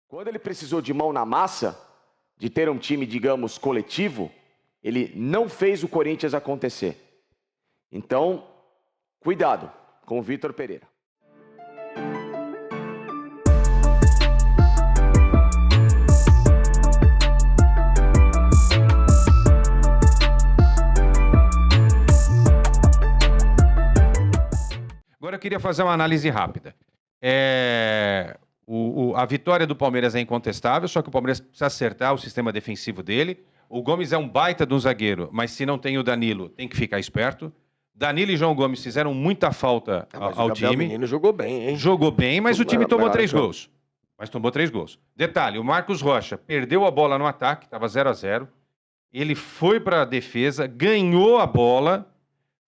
Quando ele precisou de mão na massa, de ter um time, digamos, coletivo, ele não fez o Corinthians acontecer. Então, cuidado com o Vitor Pereira. Agora eu queria fazer uma análise rápida. A vitória do Palmeiras é incontestável, só que o Palmeiras precisa acertar o sistema defensivo dele. O Gomes é um baita de um zagueiro, mas se não tem o Danilo, tem que ficar esperto. Danilo e João Gomes fizeram muita falta ao time. O Menino jogou bem, hein? Jogou bem, mas o time tomou 3 gols. Mas tomou 3 gols. Detalhe, o Marcos Rocha perdeu a bola no ataque, estava 0-0. Ele foi para a defesa, ganhou a bola,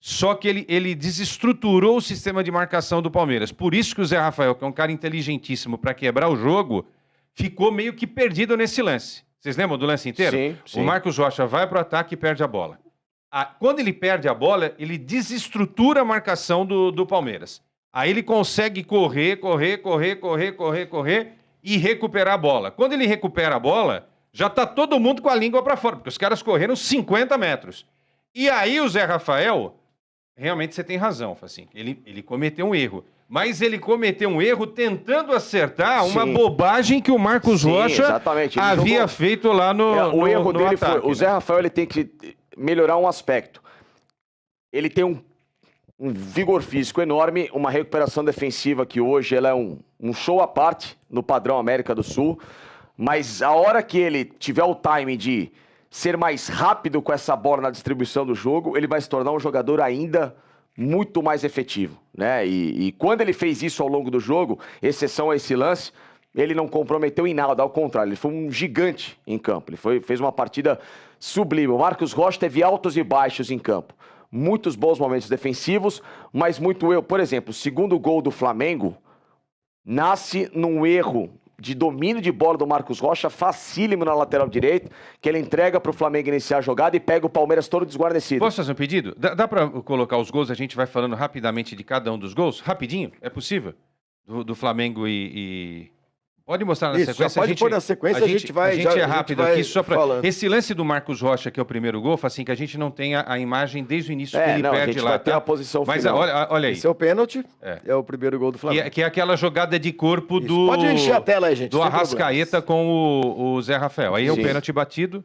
só que ele desestruturou o sistema de marcação do Palmeiras. Por isso que o Zé Rafael, que é um cara inteligentíssimo para quebrar o jogo, ficou meio que perdido nesse lance. Vocês lembram do lance inteiro? Sim. O Marcos Rocha vai para o ataque e perde a bola. Quando ele perde a bola, ele desestrutura a marcação do Palmeiras. Aí ele consegue correr e recuperar a bola. Quando ele recupera a bola, já está todo mundo com a língua para fora, porque os caras correram 50 metros. E aí o Zé Rafael, realmente você tem razão, assim, ele cometeu um erro. Mas ele cometeu um erro tentando acertar uma bobagem que o Marcos Rocha havia feito lá no O erro dele ataque, foi... O Zé Rafael ele tem que melhorar um aspecto. Ele tem um vigor físico enorme, uma recuperação defensiva que hoje ela é um show à parte no padrão América do Sul, mas a hora que ele tiver o time de ser mais rápido com essa bola na distribuição do jogo, ele vai se tornar um jogador ainda muito mais efetivo, né? E quando ele fez isso ao longo do jogo, exceção a esse lance, ele não comprometeu em nada, ao contrário, ele foi um gigante em campo, fez uma partida sublime. O Marcos Rocha teve altos e baixos em campo, muitos bons momentos defensivos, mas muito erro. Por exemplo, o segundo gol do Flamengo nasce num erro de domínio de bola do Marcos Rocha, facílimo na lateral direita, que ele entrega para o Flamengo iniciar a jogada e pega o Palmeiras todo desguarnecido. Posso fazer um pedido? Dá para colocar os gols, a gente vai falando rapidamente de cada um dos gols? Rapidinho? É possível? Do Flamengo e... Pode mostrar na sequência. Pode pôr na sequência, a gente vai... A gente é rápido aqui, só para... Esse lance do Marcos Rocha, que é o primeiro gol, assim, que a gente não tem a imagem desde o início que ele perde lá. A gente vai ter a posição final. Mas olha aí. Esse é o pênalti, é o primeiro gol do Flamengo. Que é aquela jogada de corpo do... Pode encher a tela aí, gente. Do Arrascaeta com o Zé Rafael. Aí é um pênalti batido,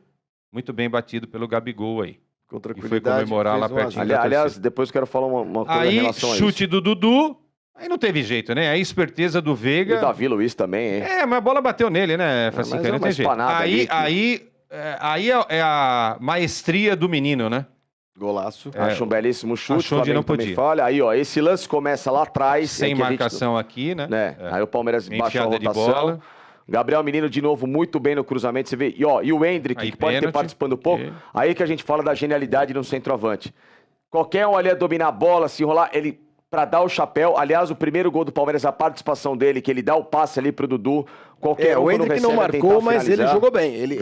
muito bem batido pelo Gabigol aí. Com tranquilidade. E foi comemorar lá pertinho da Aliás, depois quero falar uma coisa em relação a isso. Aí, chute do Dudu... Aí não teve jeito, né? A esperteza do Veiga... E o Davi Luiz também, hein? Mas a bola bateu nele, né, Facinca? Não tem jeito. Aí é a maestria do menino, né? Golaço. Acho um belíssimo chute. Achou onde não podia. Falha. Aí, ó, esse lance começa lá atrás. Sem marcação aqui, né? Aí o Palmeiras baixa a rotação. De bola. Gabriel Menino de novo muito bem no cruzamento. Você vê, e o Hendrick, que pode ter participando um pouco. Aí que a gente fala da genialidade no centroavante. Qualquer um ali a dominar a bola, se enrolar, ele... para dar o chapéu. Aliás, o primeiro gol do Palmeiras, a participação dele, que ele dá o passe ali pro Dudu. O Hendrick não marcou, mas ele jogou bem. Ele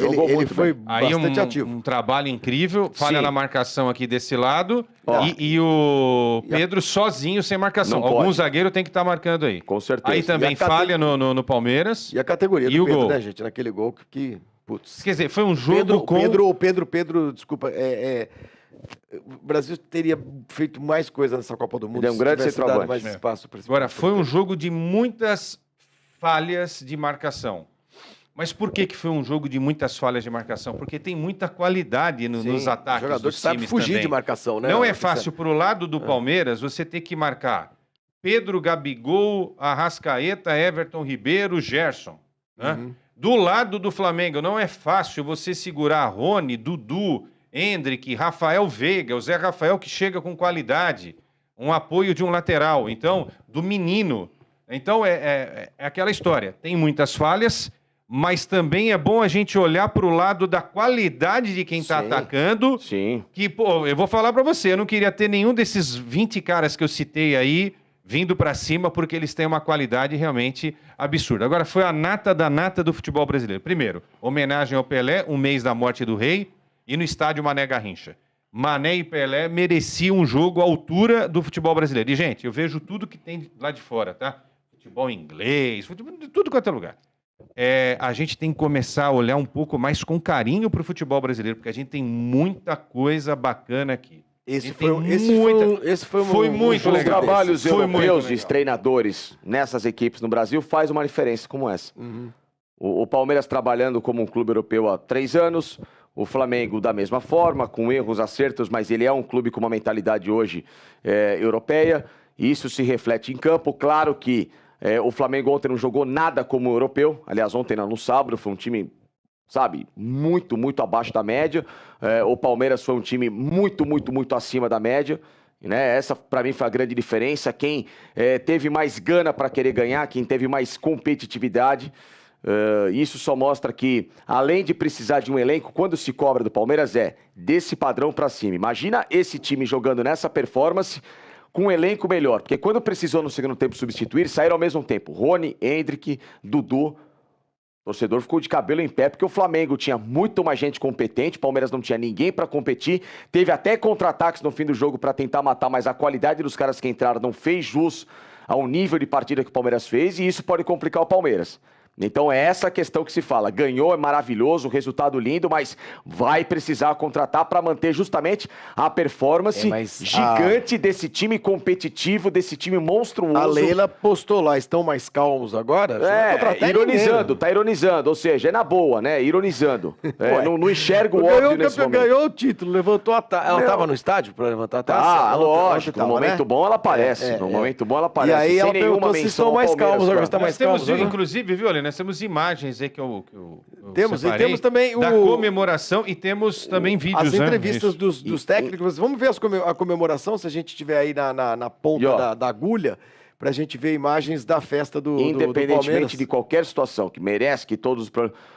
foi bastante ativo. Um trabalho incrível. Falha na marcação aqui desse lado. E o Pedro sozinho, sem marcação. Algum zagueiro tem que estar marcando aí. Com certeza. Aí também falha no Palmeiras. E a categoria do Pedro, né, gente? Naquele gol que... Putz. Quer dizer, foi um jogo Pedro, desculpa, o Brasil teria feito mais coisa nessa Copa do Mundo. Ele é um grande centroavante. Mais espaço para Agora, foi um jogo de muitas falhas de marcação. Mas por que foi um jogo de muitas falhas de marcação? Porque tem muita qualidade nos ataques jogador dos que sabe times fugir também. de marcação, né? Não é fácil pro lado do Palmeiras você ter que marcar Pedro, Gabigol, Arrascaeta, Everton Ribeiro, Gerson. Né? Do lado do Flamengo, não é fácil você segurar Rony, Dudu, Hendrick, Rafael Veiga, o Zé Rafael que chega com qualidade, um apoio de um lateral, então, do menino. Então, é aquela história, tem muitas falhas, mas também é bom a gente olhar para o lado da qualidade de quem está atacando. Sim. Que, pô, eu vou falar para você, eu não queria ter nenhum desses 20 caras que eu citei aí, vindo para cima, porque eles têm uma qualidade realmente absurda. Agora, foi a nata da nata do futebol brasileiro. Primeiro, homenagem ao Pelé, um mês da morte do rei, e no estádio Mané Garrincha. Mané e Pelé mereciam um jogo à altura do futebol brasileiro. E, gente, eu vejo tudo que tem lá de fora, tá? Futebol inglês, futebol de tudo quanto é lugar. a gente tem que começar a olhar um pouco mais com carinho para o futebol brasileiro, porque a gente tem muita coisa bacana aqui. Esse Tem foi muito Os legal. trabalhos Foi muito europeus legal. de treinadores nessas equipes no Brasil faz uma diferença como essa. O Palmeiras trabalhando como um clube europeu há 3 anos, o Flamengo da mesma forma, com erros, acertos, mas ele é um clube com uma mentalidade hoje europeia, e isso se reflete em campo. Claro que o Flamengo ontem não jogou nada como europeu, aliás, ontem no sábado foi um time, sabe, muito, muito abaixo da média. O Palmeiras foi um time muito, muito, muito acima da média. Né? Essa, para mim, foi a grande diferença. Quem teve mais gana para querer ganhar, quem teve mais competitividade. Isso só mostra que, além de precisar de um elenco, quando se cobra do Palmeiras desse padrão para cima. Imagina esse time jogando nessa performance com um elenco melhor. Porque quando precisou no segundo tempo substituir, saíram ao mesmo tempo. Rony, Endrick, Dudu. O torcedor ficou de cabelo em pé, porque o Flamengo tinha muito mais gente competente, o Palmeiras não tinha ninguém para competir, teve até contra-ataques no fim do jogo para tentar matar, mas a qualidade dos caras que entraram não fez jus ao nível de partida que o Palmeiras fez, e isso pode complicar o Palmeiras. Então é essa a questão que se fala. Ganhou, é maravilhoso, resultado lindo, mas vai precisar contratar para manter justamente a performance gigante desse time competitivo, desse time monstruoso. A Leila postou lá, estão mais calmos agora? Ironizando, tá ironizando, ou seja, é na boa, né? Ironizando. Não enxerga o óbvio nesse momento. Ganhou o título, levantou a taça. Ela estava no estádio para levantar a taça? Lógico, no momento bom ela aparece. No momento bom ela aparece. E aí ela perguntou se estão mais calmos agora. Nós temos, inclusive, viu, Helena? Nós temos imagens aí que eu temos, separei, e temos também da comemoração e temos também vídeos, as entrevistas dos técnicos. Vamos ver a comemoração, se a gente estiver aí na ponta da agulha, para a gente ver imagens da festa do Independentemente de qualquer situação, que merece que todos...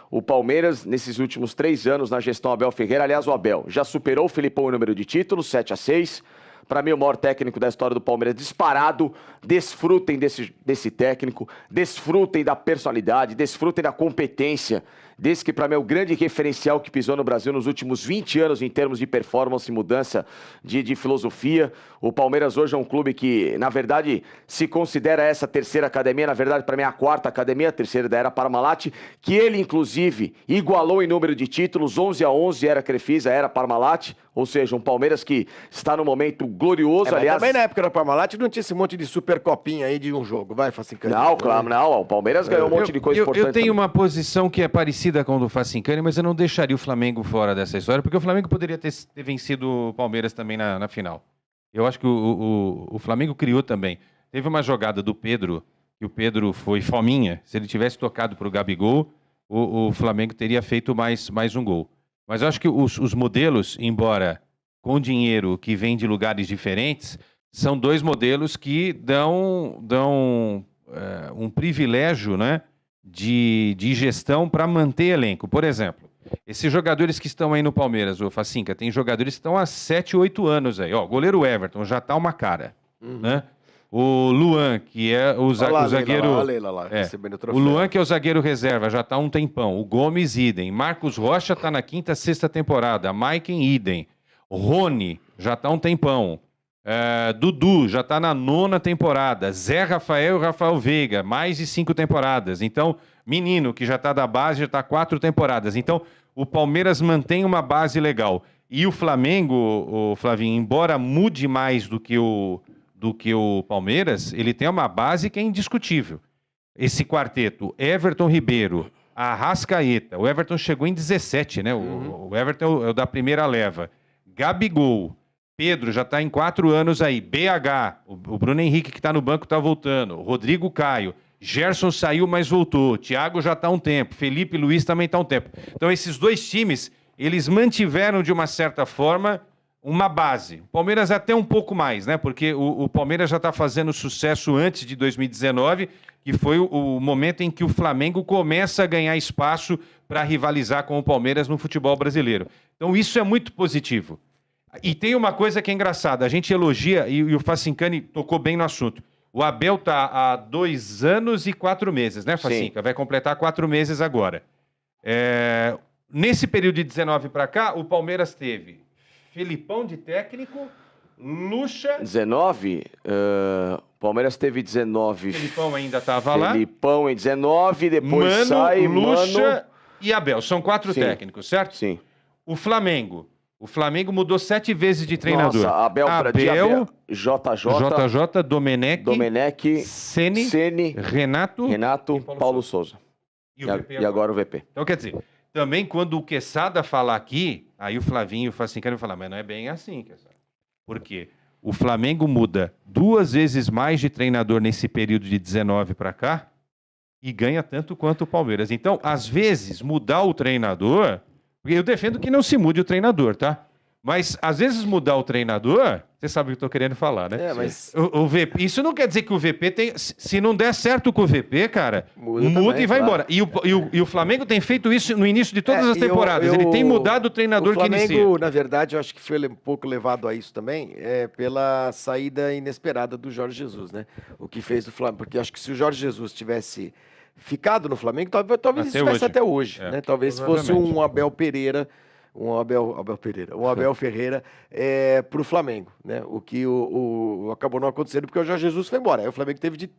O Palmeiras, nesses últimos 3 anos, na gestão Abel Ferreira, aliás, o Abel já superou o Filipão em número de títulos, 7-6. Para mim, o maior técnico da história do Palmeiras, disparado. Desfrutem desse técnico, desfrutem da personalidade, desfrutem da competência, desse que para mim é o grande referencial que pisou no Brasil nos últimos 20 anos em termos de performance e mudança de filosofia. O Palmeiras hoje é um clube que, na verdade, se considera essa terceira academia, na verdade, para mim é a 4ª academia, a terceira da era Parmalat, que ele, inclusive, igualou em número de títulos, 11-11 era Crefisa, era Parmalat, ou seja, um Palmeiras que está num momento glorioso, aliás... Também na época da Parmalat não tinha esse monte de super copinha aí de um jogo, vai, Facincani. Não, claro, não, o Palmeiras ganhou um monte de coisa importante. Eu tenho uma posição que é parecida com a do Facincani, mas eu não deixaria o Flamengo fora dessa história, porque o Flamengo poderia ter vencido o Palmeiras também na final. Eu acho que o Flamengo criou também. Teve uma jogada do Pedro, que o Pedro foi fominha. Se ele tivesse tocado para o Gabigol, o Flamengo teria feito mais um gol. Mas eu acho que os modelos, embora com dinheiro que vem de lugares diferentes, são 2 modelos que dão um privilégio, né, de gestão para manter elenco. Por exemplo, esses jogadores que estão aí no Palmeiras, o Facinca, tem jogadores que estão há 7, 8 anos aí. Ó, o goleiro Everton já tá uma cara, né? O Luan, que é o zagueiro... O Luan, que é o zagueiro reserva, já tá há um tempão. O Gomes, idem. Marcos Rocha tá na 5ª, 6ª temporada. Maiken, idem. Rony, já tá há um tempão. Dudu, já tá na 9ª temporada. Zé Rafael e Rafael Veiga, mais de 5 temporadas. Então, Menino, que já tá da base, já tá 4 temporadas. Então, o Palmeiras mantém uma base legal. E o Flamengo, o Flavinho, embora mude mais do que o Palmeiras, ele tem uma base que é indiscutível. Esse quarteto, Everton Ribeiro, Arrascaeta, o Everton chegou em 17, né? O Everton é o da primeira leva. Gabigol, Pedro já está em 4 anos aí. BH, o Bruno Henrique que está no banco está voltando. Rodrigo Caio, Gerson saiu, mas voltou. Thiago já está há um tempo. Felipe Luiz também está há um tempo. Então esses 2 times, eles mantiveram de uma certa forma uma base. O Palmeiras até um pouco mais, né? Porque o Palmeiras já está fazendo sucesso antes de 2019, que foi o momento em que o Flamengo começa a ganhar espaço para rivalizar com o Palmeiras no futebol brasileiro. Então isso é muito positivo. E tem uma coisa que é engraçada, a gente elogia, e o Facincani tocou bem no assunto. O Abel está há 2 anos e 4 meses, né, Facinca? Vai completar 4 meses agora. Nesse período de 19 para cá, o Palmeiras teve Felipão de técnico Lucha. 19, Palmeiras teve 19. Felipão ainda estava lá. Felipão em 19, depois Mano, sai Lucha Mano. e Abel. São 4 Sim. técnicos, certo? Sim. O Flamengo. O Flamengo mudou 7 vezes de treinador. Nossa, Abel, JJ, Domenech, Ceni, Renato Renato, Paulo Souza. E agora o VP. Então, quer dizer, também quando o Quesada falar aqui, aí o Flavinho fala assim, quero falar, mas não é bem assim, Quesada. Por quê? O Flamengo muda 2 vezes mais de treinador nesse período de 19 para cá e ganha tanto quanto o Palmeiras. Então, às vezes, mudar o treinador... Porque eu defendo que não se mude o treinador, tá? Mas, às vezes, mudar o treinador... Você sabe o que eu tô querendo falar, né? Mas... O VP, isso não quer dizer que o VP tem... Se não der certo com o VP, cara, muda também, e vai embora. E o Flamengo tem feito isso no início de todas as temporadas. Ele tem mudado o treinador que inicia. O Flamengo, na verdade, eu acho que foi um pouco levado a isso também, pela saída inesperada do Jorge Jesus, né? O que fez o Flamengo... Porque acho que se o Jorge Jesus tivesse ficado no Flamengo, talvez estivesse até hoje, né? Talvez fosse um Abel Pereira... Um Abel Ferreira para o Flamengo, né? O que acabou não acontecendo porque o Jorge Jesus foi embora. Aí o Flamengo teve de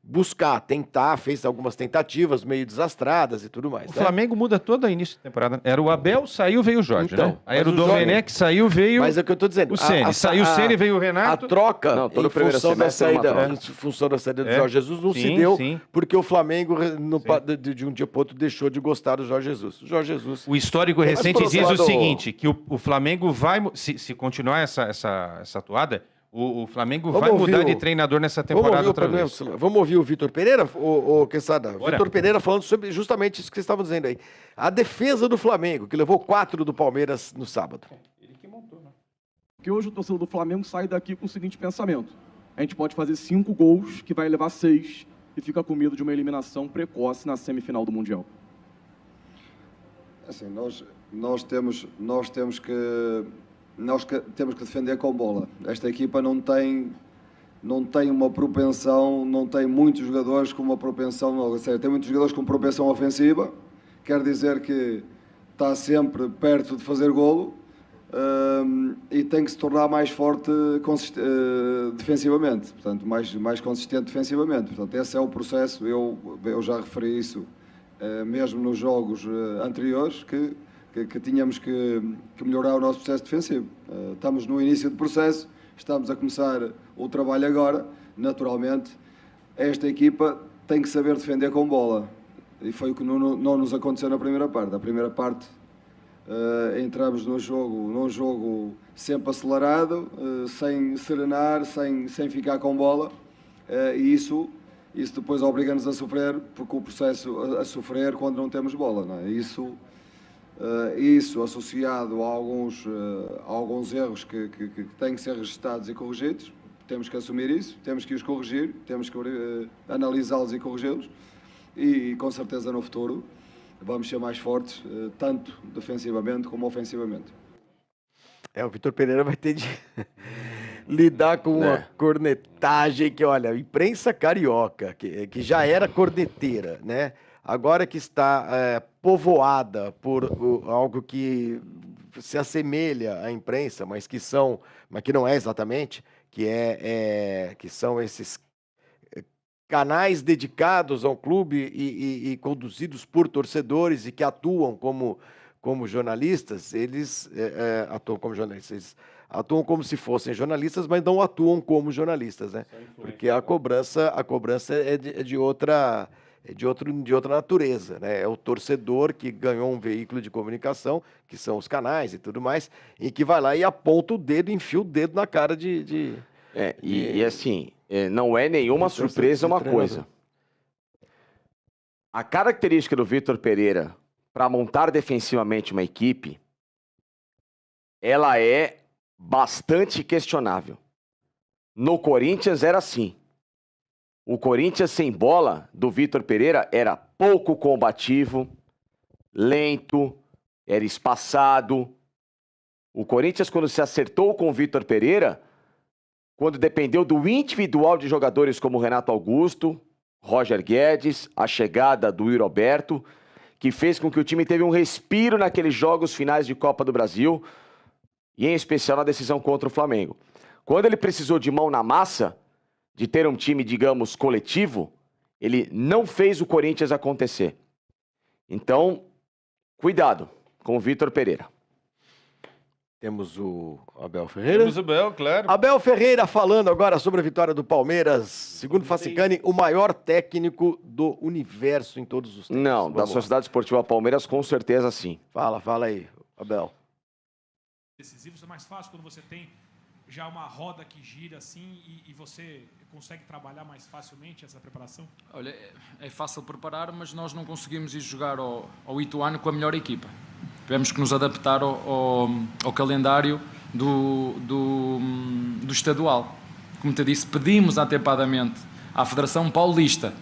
buscar, tentar, fez algumas tentativas meio desastradas e tudo mais. O Flamengo muda todo o início da temporada. Era o Abel, saiu, veio o Jorge, então, né? Aí era o Domenech, saiu, veio... Mas é o que eu tô dizendo. O Ceni. Saiu o Ceni, veio o Renato. A troca, não, todo em função da saída, em função da saída do Jorge Jesus, não se deu porque o Flamengo, de um dia para outro, deixou de gostar do Jorge Jesus. O Jorge Jesus... O histórico recente diz o seguinte, que o Flamengo vai... Se continuar essa atuada... O Flamengo vai mudar de treinador nessa temporada outra vez. Vamos ouvir o Vitor Pereira, o Quesada? Vitor Pereira falando sobre justamente isso que vocês estavam dizendo aí. A defesa do Flamengo, que levou 4 do Palmeiras no sábado. Ele que montou, né? Porque hoje o torcedor do Flamengo sai daqui com o seguinte pensamento. A gente pode fazer 5 gols, que vai levar 6, e fica com medo de uma eliminação precoce na semifinal do Mundial. Assim, nós temos que defender com bola. Esta equipa não tem uma propensão, não tem muitos jogadores com uma propensão, tem muitos jogadores com propensão ofensiva, quer dizer que está sempre perto de fazer golo e tem que se tornar mais forte defensivamente, portanto, mais consistente defensivamente. Portanto, esse é o processo, eu já referi isso mesmo nos jogos anteriores, que tínhamos que melhorar o nosso processo defensivo. Estamos no início do processo, estamos a começar o trabalho agora. Naturalmente, esta equipa tem que saber defender com bola. E foi o que não nos aconteceu na primeira parte. Na primeira parte, entramos num jogo sempre acelerado, sem serenar, sem ficar com bola. E isso depois obriga-nos a sofrer, porque o processo a sofrer quando não temos bola. Não é? Isso associado a alguns erros que têm que ser registados e corrigidos, temos que assumir isso, temos que os corrigir, temos que analisá-los e corrigi-los e com certeza no futuro vamos ser mais fortes, tanto defensivamente como ofensivamente. O Vitor Pereira vai ter de lidar com uma cornetagem que, olha, a imprensa carioca, que já era corneteira, né? Agora que está povoada por algo que se assemelha à imprensa, mas que não é exatamente, que são esses canais dedicados ao clube e conduzidos por torcedores e que atuam como jornalistas, eles atuam como jornalistas, eles atuam como se fossem jornalistas, mas não atuam como jornalistas, né? Porque a cobrança é de outra natureza, né? É o torcedor que ganhou um veículo de comunicação, que são os canais e tudo mais, e que vai lá e aponta o dedo, enfia o dedo na cara assim, não é nenhuma surpresa uma coisa. A característica do Vitor Pereira para montar defensivamente uma equipe, ela é bastante questionável. No Corinthians era assim. O Corinthians sem bola do Vitor Pereira era pouco combativo, lento, era espaçado. O Corinthians, quando se acertou com o Vitor Pereira, quando dependeu do individual de jogadores como Renato Augusto, Roger Guedes, a chegada do Yuri Alberto, que fez com que o time teve um respiro naqueles jogos finais de Copa do Brasil, e em especial na decisão contra o Flamengo. Quando ele precisou de mão na massa, de ter um time, digamos, coletivo, ele não fez o Corinthians acontecer. Então, cuidado com o Vitor Pereira. Temos o Abel Ferreira. Temos o Bel, claro. Abel Ferreira falando agora sobre a vitória do Palmeiras. Segundo Facicani, o maior técnico do universo em todos os tempos. Não, da Vamos lá. Sociedade Esportiva Palmeiras, com certeza sim. Fala aí, Abel. Decisivos é mais fácil quando você tem já uma roda que gira assim e você consegue trabalhar mais facilmente essa preparação? Olha, é fácil preparar, mas nós não conseguimos ir jogar ao Ituano com a melhor equipa. Tivemos que nos adaptar ao calendário do estadual. Como te disse, pedimos atempadamente à Federação Paulista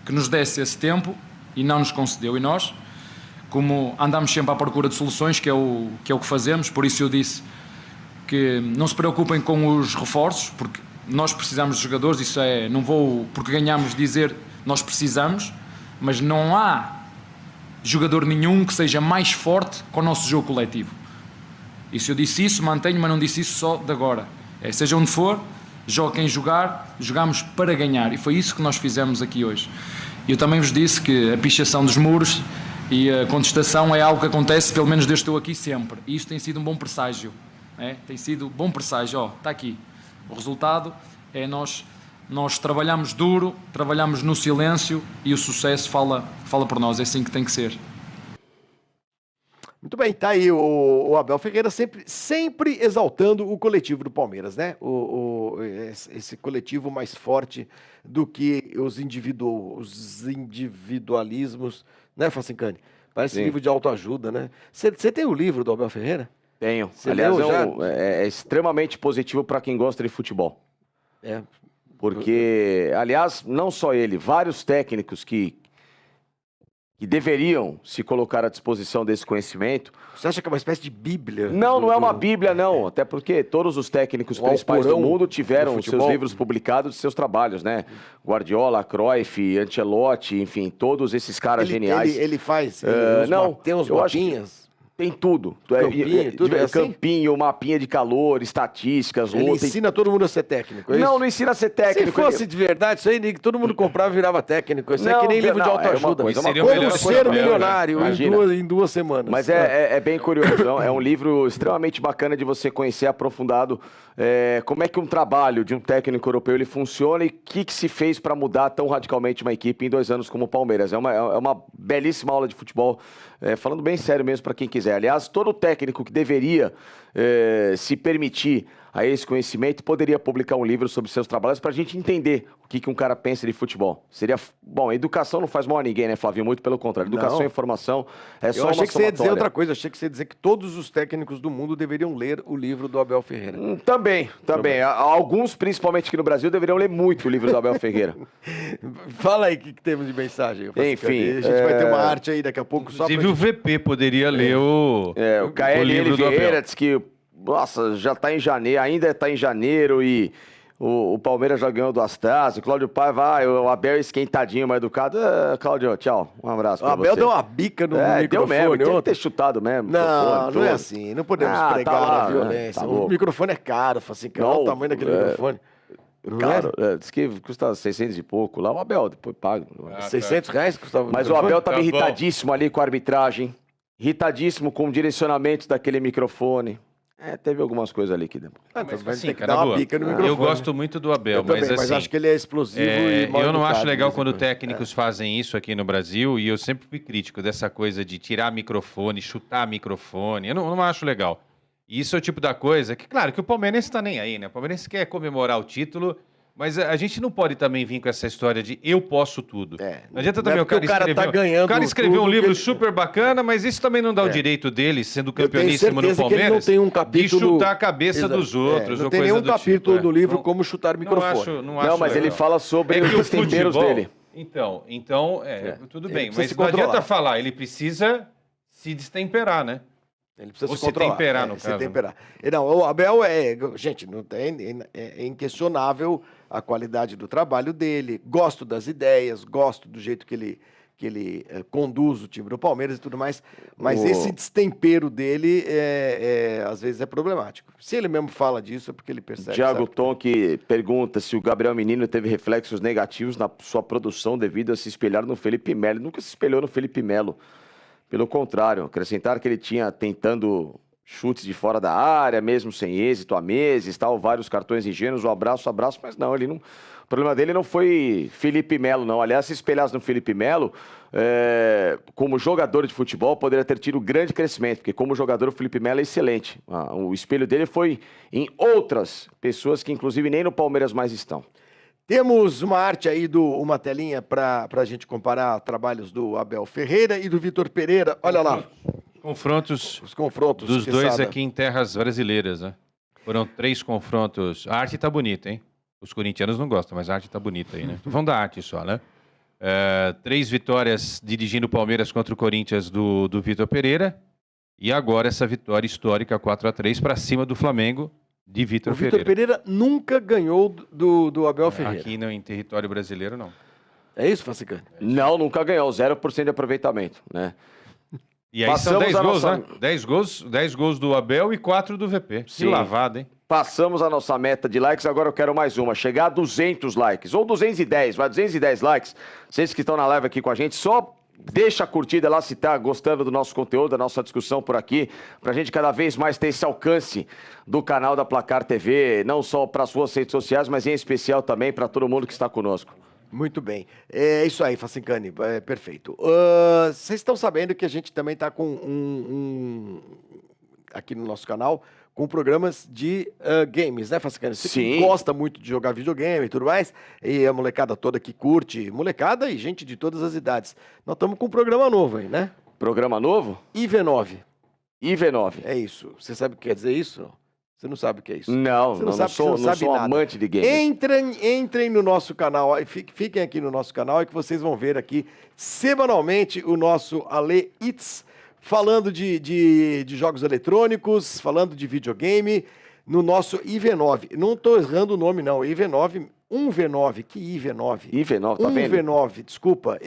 que nos desse esse tempo e não nos concedeu. E nós, como andamos sempre à procura de soluções, que é o que fazemos, por isso eu disse que não se preocupem com os reforços, porque nós precisamos de jogadores, isso é, não vou, porque ganhamos, dizer nós precisamos, mas não há jogador nenhum que seja mais forte que o nosso jogo coletivo. E se eu disse isso, mantenho, mas não disse isso só de agora. Seja onde for, joga quem jogar, jogamos para ganhar. E foi isso que nós fizemos aqui hoje. E eu também vos disse que a pichação dos muros e a contestação é algo que acontece, pelo menos desde que estou aqui, sempre. E isto tem sido um bom presságio. Tem sido bom presságio. Está aqui. O resultado é nós trabalhamos duro, trabalhamos no silêncio e o sucesso fala por nós. É assim que tem que ser. Muito bem, tá aí o Abel Ferreira sempre exaltando o coletivo do Palmeiras, né? Esse coletivo mais forte do que os individualismos, né, Facicani? Parece Sim. livro de autoajuda, né? Você tem o livro do Abel Ferreira? Tenho. Você Aliás, leu já? é extremamente positivo para quem gosta de futebol. É. Porque, aliás, não só ele, vários técnicos que deveriam se colocar à disposição desse conhecimento. Você acha que é uma espécie de bíblia? Não é uma bíblia, não. Até porque todos os técnicos O principais do alcorão mundo do tiveram os seus futebol. livros publicados de seus trabalhos, né? Guardiola, Cruyff, Ancelotti, enfim, todos esses caras geniais. Ele faz. Tem uns eu acho que mapinhas. Tem tudo. Campinho, tudo é assim? Campinho, mapinha de calor, estatísticas, Ele luta. ensina todo mundo a ser técnico. É Não, isso? não ensina a ser Se técnico. fosse de verdade, isso aí todo mundo comprava e virava técnico. Isso é Não, que nem livro de não, é uma autoajuda. coisa, seria o Como melhor ser papel, né? milionário Imagina. em duas semanas. Mas é bem curioso. É um livro extremamente bacana de você conhecer aprofundado como é que um trabalho de um técnico europeu ele funciona e o que se fez para mudar tão radicalmente uma equipe em 2 anos como o Palmeiras. É uma belíssima aula de futebol, falando bem sério mesmo para quem quiser. Aliás, todo técnico que deveria se permitir a esse conhecimento poderia publicar um livro sobre seus trabalhos para a gente entender o que um cara pensa de futebol. Seria, bom, educação não faz mal a ninguém, né, Flávio? Muito pelo contrário. Educação e informação é só Eu achei uma que você ia dizer somatória. outra coisa. Achei que você ia dizer que todos os técnicos do mundo deveriam ler o livro do Abel Ferreira. Também. Alguns, principalmente aqui no Brasil, deveriam ler muito o livro do Abel Ferreira. Fala aí o que temos de mensagem. Enfim, a gente vai ter uma arte aí daqui a pouco só pra Inclusive o VP poderia ler o KL livro do Vieira Abel. diz que, nossa, já está em janeiro, ainda está em janeiro e o Palmeiras já ganhou do Astras. O Cláudio Paiva, o Abel é esquentadinho, mais educado. Cláudio, tchau. Um abraço O pra Abel você. deu uma bica no Deu microfone mesmo, tem que ontem. ter chutado mesmo. Não, microfone, não é tudo. assim. Não podemos Ah, pregar tá lá, a violência. tá O louco. microfone é caro, assim, olha Não, o tamanho daquele microfone. Não Caro, diz que custa 600 e pouco lá. O Abel, depois paga. é? R$600 custava Mas o microfone? Abel estava Tá bom. irritadíssimo ali com a arbitragem. Irritadíssimo com o direcionamento daquele microfone. Teve algumas coisas ali que deu. Ah, então vai Assim, ter que cara, dar uma boa. bica no microfone. Eu gosto muito do Abel, Eu também, mas assim... acho que ele é explosivo e mal eu não educado, acho legal de vez em quando quando. técnicos fazem isso aqui no Brasil, e eu sempre fui crítico dessa coisa de tirar microfone, chutar microfone. Eu não acho legal. E isso é o tipo da coisa que, claro, que o palmeirense tá nem aí, né? O palmeirense quer comemorar o título, mas a gente não pode também vir com essa história de eu posso tudo. Não adianta Não é também o porque cara o cara escrever... tá ganhando o cara escreveu um tudo livro que ele- super bacana, mas isso também não dá o direito dele, sendo Eu tenho campeoníssimo no certeza que ele não Palmeiras, tem um de capítulo... chutar a cabeça Exato. dos outros. Não ou tem coisa nenhum do capítulo tipo, do livro Não- como chutar microfone. Não Não, mas ele legal. fala sobre É que o os temperos futebol... dele. Então, tudo Ele bem, precisa mas se não adianta controlar. falar, ele precisa se destemperar, né? Ele precisa Ou se se controlar. temperar, no se caso. temperar. Não, o Abel gente, não tem, é inquestionável a qualidade do trabalho dele. Gosto das ideias, gosto do jeito que que ele conduz o time do Palmeiras e tudo mais, mas esse destempero dele, às vezes, é problemático. Se ele mesmo fala disso, é porque ele percebe. Thiago Tom que pergunta se o Gabriel Menino teve reflexos negativos na sua produção devido a se espelhar no Felipe Melo. Ele nunca se espelhou no Felipe Melo. Pelo contrário, acrescentar que ele tinha tentando chutes de fora da área, mesmo sem êxito há meses, tal, vários cartões ingênuos, abraço, mas não, ele não... O problema dele não foi Felipe Melo, não. Aliás, se espelhasse no Felipe Melo, como jogador de futebol, poderia ter tido grande crescimento, porque como jogador o Felipe Melo é excelente. O espelho dele foi em outras pessoas que, inclusive, nem no Palmeiras mais estão. Temos uma arte aí, uma telinha para a gente comparar trabalhos do Abel Ferreira e do Vitor Pereira. Olha lá. Os confrontos dos dois aqui em terras brasileiras, né? Foram 3 confrontos. A arte tá bonita, hein? Os corintianos não gostam, mas a arte tá bonita aí, né? Tô falando da arte só, né? 3 vitórias dirigindo o Palmeiras contra o Corinthians do Vitor Pereira. E agora essa vitória histórica 4-3 para cima do Flamengo de Vitor Pereira. O Vitor Pereira nunca ganhou do Abel Ferreira. Aqui não, em território brasileiro, não. É isso, Facicani? Não, nunca ganhou. 0% de aproveitamento, né? E aí são 10 gols, né? 10 gols do Abel e 4 do VP. Sim. Que lavada, hein? Passamos a nossa meta de likes, agora eu quero mais uma. Chegar a 200 likes, ou 210, vai 210 likes. Vocês que estão na live aqui com a gente, só deixa a curtida lá se tá gostando do nosso conteúdo, da nossa discussão por aqui, pra gente cada vez mais ter esse alcance do canal da Placar TV, não só para as suas redes sociais, mas em especial também para todo mundo que está conosco. Muito bem. É isso aí, Facicani. Perfeito. Vocês estão sabendo que a gente também está com aqui no nosso canal, com programas de games, né, Facicani? Você que gosta muito de jogar videogame e tudo mais, e a molecada toda que curte, molecada e gente de todas as idades. Nós estamos com um programa novo aí, né? Programa novo? IV9. IV9. É isso. Você sabe o que quer dizer isso? Você não sabe o que é isso? Não, você não sou amante de games. Entrem no nosso canal, fiquem aqui no nosso canal e que vocês vão ver aqui semanalmente o nosso Ale It's, falando de jogos eletrônicos, falando de videogame, no nosso IV9. Não estou errando o nome, não. IV9, 1V9. Que IV9? IV9, tá vendo? 1V9, desculpa.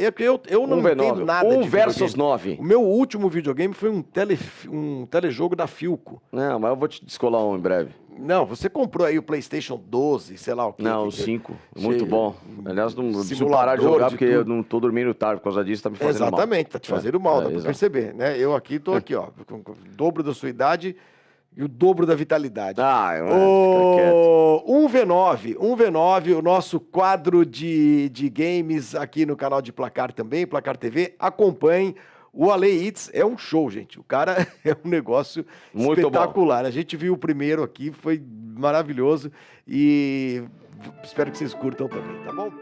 Eu não entendo nada de 1 versus videogame. 9. O meu último videogame foi um telejogo da Philco. Não, mas eu vou te descolar um em breve. Não, você comprou aí o PlayStation 12, sei lá o quê. Não, o 5. Muito bom. Aliás, não preciso parar de jogar porque eu não tô dormindo tarde por causa diso, tá me fazendo mal. Exatamente, tá te fazendo mal, dá pra perceber, né? Eu aqui tô aqui, ó, com o dobro da sua idade e o dobro da vitalidade. Fica quieto. 1V9, o nosso quadro de games aqui no canal de Placar também, Placar TV. Acompanhem. O Ale It's é um show, gente. O cara é um negócio muito espetacular. bom. A gente viu o primeiro aqui, foi maravilhoso e espero que vocês curtam também, tá bom?